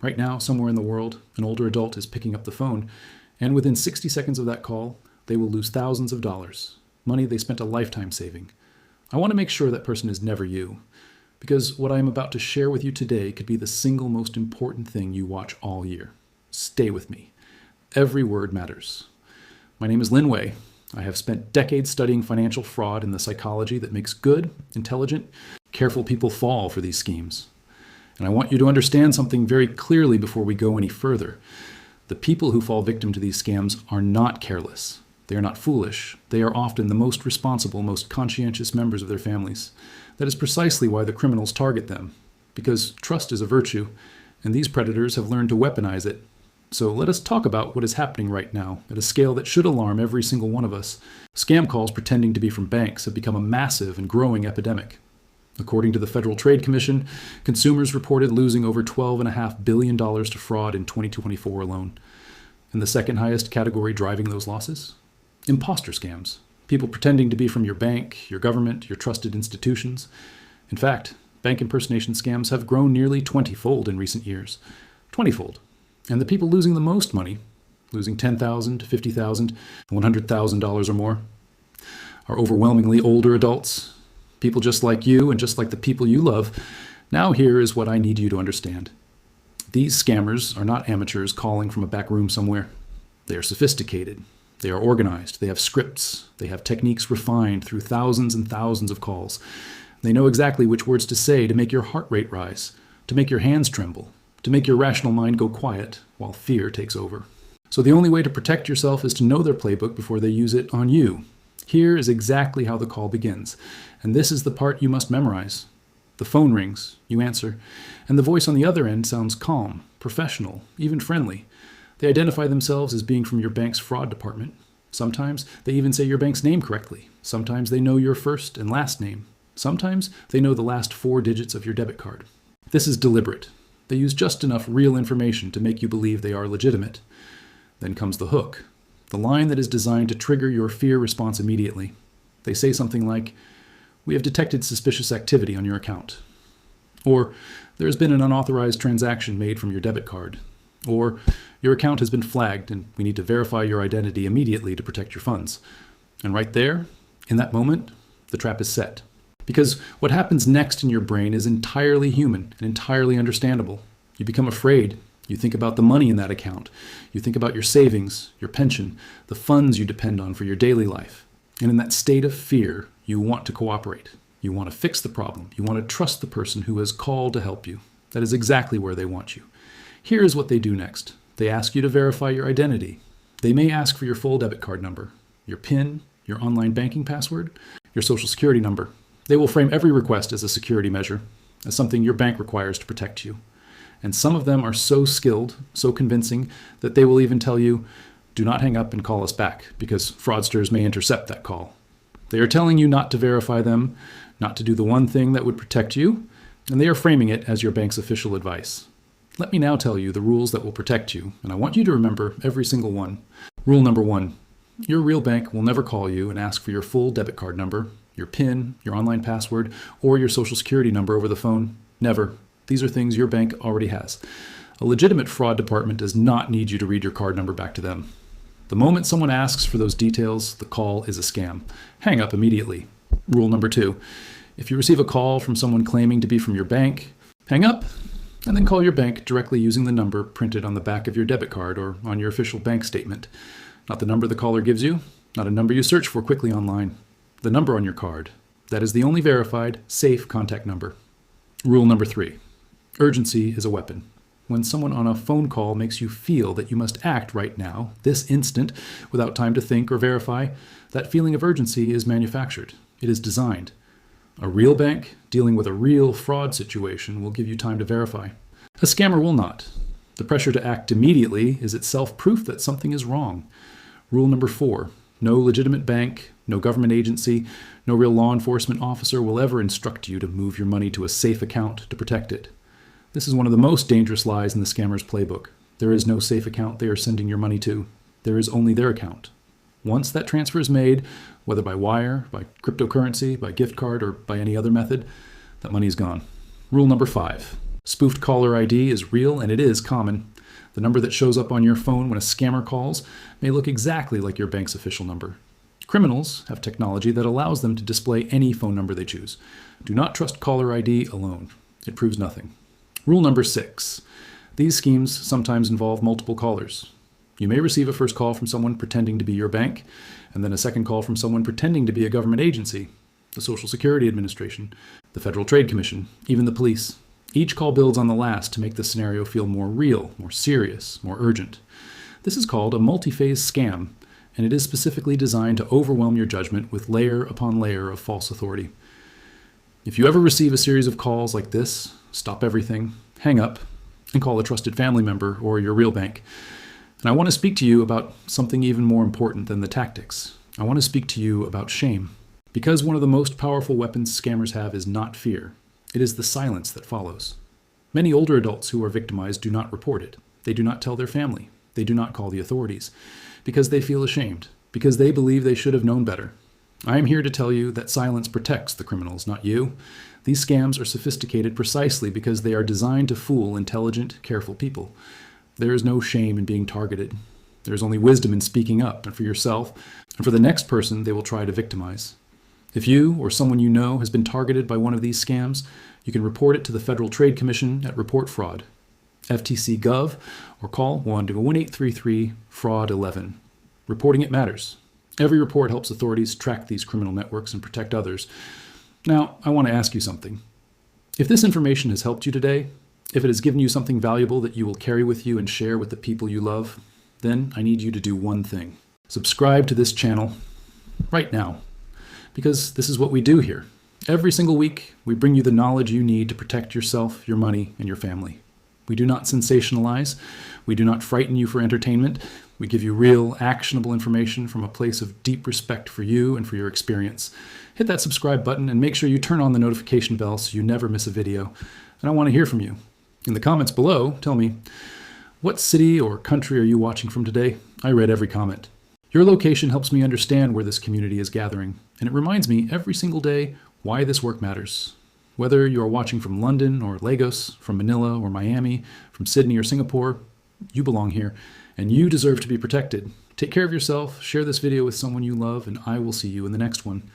Right now, somewhere in the world, an older adult is picking up the phone, and within 60 seconds of that call, they will lose thousands of dollars, money they spent a lifetime saving. I want to make sure that person is never you, because what I am about to share with you today could be the single most important thing you watch all year. Stay with me. Every word matters. My name is Lin Wei. I have spent decades studying financial fraud and the psychology that makes good, intelligent, careful people fall for these schemes. And I want you to understand something very clearly before we go any further. The people who fall victim to these scams are not careless. They are not foolish. They are often the most responsible, most conscientious members of their families. That is precisely why the criminals target them, because trust is a virtue, and these predators have learned to weaponize it. So let us talk about what is happening right now at a scale that should alarm every single one of us. Scam calls pretending to be from banks have become a massive and growing epidemic. According to the Federal Trade Commission, consumers reported losing over $12.5 billion to fraud in 2024 alone. And the second highest category driving those losses? Imposter scams. People pretending to be from your bank, your government, your trusted institutions. In fact, bank impersonation scams have grown nearly 20-fold in recent years. 20-fold. And the people losing the most money, losing $10,000, $50,000, $100,000 or more, are overwhelmingly older adults, people just like you and just like the people you love. Now here is what I need you to understand. These scammers are not amateurs calling from a back room somewhere. They are sophisticated. They are organized. They have scripts. They have techniques refined through thousands and thousands of calls. They know exactly which words to say to make your heart rate rise, to make your hands tremble, to make your rational mind go quiet while fear takes over. So the only way to protect yourself is to know their playbook before they use it on you. Here is exactly how the call begins, and this is the part you must memorize. The phone rings, you answer, and the voice on the other end sounds calm, professional, even friendly. They identify themselves as being from your bank's fraud department. Sometimes they even say your bank's name correctly. Sometimes they know your first and last name. Sometimes they know the last 4 digits of your debit card. This is deliberate. They use just enough real information to make you believe they are legitimate. Then comes the hook, the line that is designed to trigger your fear response immediately. They say something like, "We have detected suspicious activity on your account." Or, "There has been an unauthorized transaction made from your debit card." Or, "Your account has been flagged and we need to verify your identity immediately to protect your funds." And right there, in that moment, the trap is set. Because what happens next in your brain is entirely human and entirely understandable. You become afraid. You think about the money in that account. You think about your savings, your pension, the funds you depend on for your daily life. And in that state of fear, you want to cooperate. You want to fix the problem. You want to trust the person who has called to help you. That is exactly where they want you. Here is what they do next. They ask you to verify your identity. They may ask for your full debit card number, your PIN, your online banking password, your social security number. They will frame every request as a security measure, as something your bank requires to protect you. And some of them are so skilled, so convincing, that they will even tell you, "Do not hang up and call us back," because fraudsters may intercept that call. They are telling you not to verify them, not to do the one thing that would protect you, and they are framing it as your bank's official advice. Let me now tell you the rules that will protect you, and I want you to remember every single one. Rule number 1, your real bank will never call you and ask for your full debit card number, your PIN, your online password, or your social security number over the phone. Never. These are things your bank already has. A legitimate fraud department does not need you to read your card number back to them. The moment someone asks for those details, the call is a scam. Hang up immediately. Rule number 2, if you receive a call from someone claiming to be from your bank, hang up and then call your bank directly using the number printed on the back of your debit card or on your official bank statement. Not the number the caller gives you, not a number you search for quickly online. The number on your card. That is the only verified, safe contact number. Rule number 3, urgency is a weapon. When someone on a phone call makes you feel that you must act right now, this instant, without time to think or verify, that feeling of urgency is manufactured. It is designed. A real bank dealing with a real fraud situation will give you time to verify. A scammer will not. The pressure to act immediately is itself proof that something is wrong. Rule number 4, no legitimate bank, no government agency, no real law enforcement officer will ever instruct you to move your money to a safe account to protect it. This is one of the most dangerous lies in the scammer's playbook. There is no safe account they are sending your money to. There is only their account. Once that transfer is made, whether by wire, by cryptocurrency, by gift card, or by any other method, that money is gone. Rule number 5. Spoofed caller ID is real and it is common. The number that shows up on your phone when a scammer calls may look exactly like your bank's official number. Criminals have technology that allows them to display any phone number they choose. Do not trust caller ID alone. It proves nothing. Rule number 6. These schemes sometimes involve multiple callers. You may receive a first call from someone pretending to be your bank, and then a second call from someone pretending to be a government agency, the Social Security Administration, the Federal Trade Commission, even the police. Each call builds on the last to make the scenario feel more real, more serious, more urgent. This is called a multi-phase scam, and it is specifically designed to overwhelm your judgment with layer upon layer of false authority. If you ever receive a series of calls like this, stop everything, hang up, and call a trusted family member or your real bank. And I want to speak to you about something even more important than the tactics. I want to speak to you about shame. Because one of the most powerful weapons scammers have is not fear. It is the silence that follows. Many older adults who are victimized do not report it. They do not tell their family. They do not call the authorities. Because they feel ashamed. Because they believe they should have known better. I am here to tell you that silence protects the criminals, not you. These scams are sophisticated precisely because they are designed to fool intelligent, careful people. There is no shame in being targeted. There is only wisdom in speaking up, and for yourself, and for the next person they will try to victimize. If you or someone you know has been targeted by one of these scams, you can report it to the Federal Trade Commission at Report Fraud, FTC Gov, or call 1-1833-FRAUD-11. Reporting it matters. Every report helps authorities track these criminal networks and protect others. Now, I want to ask you something. If this information has helped you today, if it has given you something valuable that you will carry with you and share with the people you love, then I need you to do one thing. Subscribe to this channel right now, because this is what we do here. Every single week, we bring you the knowledge you need to protect yourself, your money, and your family. We do not sensationalize. We do not frighten you for entertainment. We give you real, actionable information from a place of deep respect for you and for your experience. Hit that subscribe button and make sure you turn on the notification bell so you never miss a video. And I want to hear from you. In the comments below, tell me, what city or country are you watching from today? I read every comment. Your location helps me understand where this community is gathering, and it reminds me every single day why this work matters. Whether you are watching from London or Lagos, from Manila or Miami, from Sydney or Singapore, you belong here, and you deserve to be protected. Take care of yourself, share this video with someone you love, and I will see you in the next one.